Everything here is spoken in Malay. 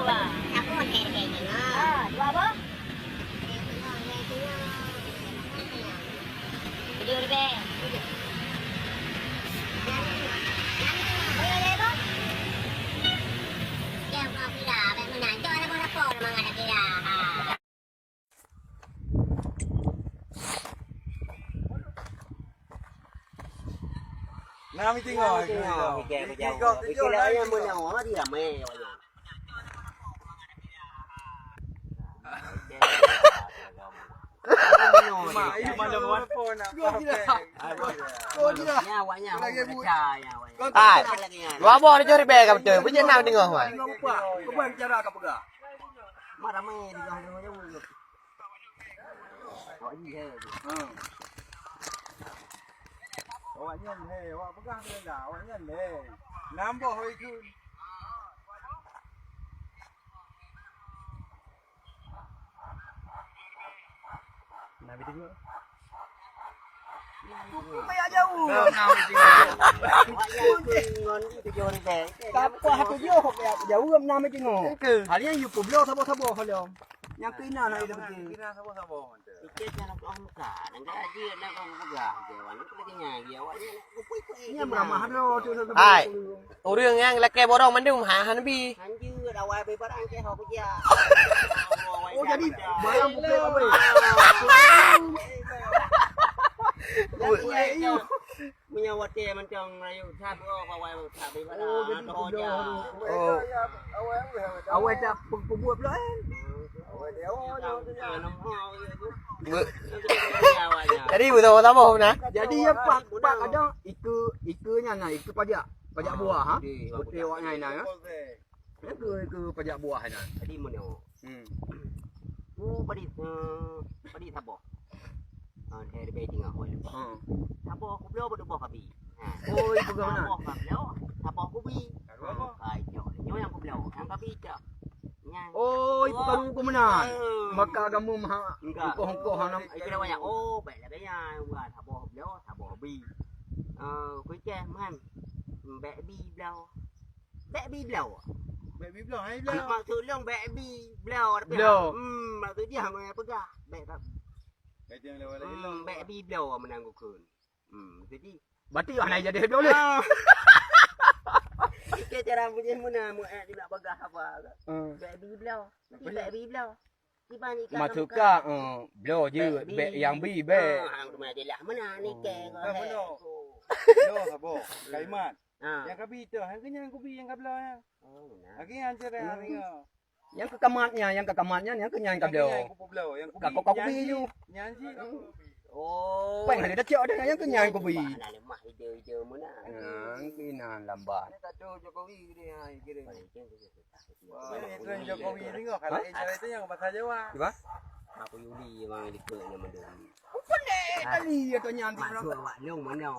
ba? Aku mau kayak gini. Dua apa? Video di be. Nam tengok. Cái lẽ mưa nhỏ thì là mê vậy. Gua bawa dia cari beg apa tu? Punya nak tengok mah. Kau buat cara apa enggak? Marah mê thì jangan jauh jauh. Có gì hết. Awak nyen he, awak pegang dia dah, awak nyen he. Nambah hari tu. Nak tengok. Mày jauh. Ngon đi jauh ni deh. Apa hatu jauh jauh nam mới tengok. Hari yang you kublo thabo kalau. Yang kena nak ada betul. Kena sabar-sabar. Tiketnya nak orang muka, nak dia nak orang muka. Jawan itu lagi dia awaknya. Ini beramah lo tu. Ai. Orang yang lelaki borong mandung han bi. Anjir dah awak be barang ke hok dia. Oh jadi barang bukan apa. Menyawat dia macam rayu thap awak thap be barang. Oh dia. Oh. Awak dah buat pula kan. Jadi betul tak apa nak? Jadi ya pak ada ikunya nah iku pajak buah ha. Betul awak nyai nah. Iku pajak buah nah. Jadi mana? Padi thabo. Dari Beijing ah hoi. Thabo aku belo bodo boh kabi. Oh ibu gana. Thabo aku bi. Ai yo yang aku belo, yang kabi je. Oh, ibu kamu mana? Maka kamu mah hongkoh hanam. Itu banyak. Oh, baiklah kaya buat thabo belo, thabo bi. Kuih ceh man. Baby belo. Baby belo. Baby blow, hai blow. Maksud long baby belo. Maksud dia mana pegah. Baik tak. Baby belo menangguhkan. Jadi berarti ana jadi belo le. Kita cara punya mana mu tidak pegah apa. Baby belo. Baby belo. Matuka belo je yang bi be. Hang rumah dia lah mana ni ke. Belo sabo. Kaiman. Yang kabi tu, hang kenyang kopi yang kabla ya. Oh, nah. Lagi yang cerah ni ke. Yang kekamatnya yang kenyang ka belo. Yang Kau kopi ju. Nyanji. Oh. Peng ada cak ada yang kenyang kopi. Mana lemah ide mana. Kena lambat. Tak tahu Jokowi ni hai kira. Tren Jokowi tengok kalau cara itu yang bahasa Jawa. Apa? Aku Yuli memang ikut nama dia. Pandai kali atau nyantik. Masuk awak long mana.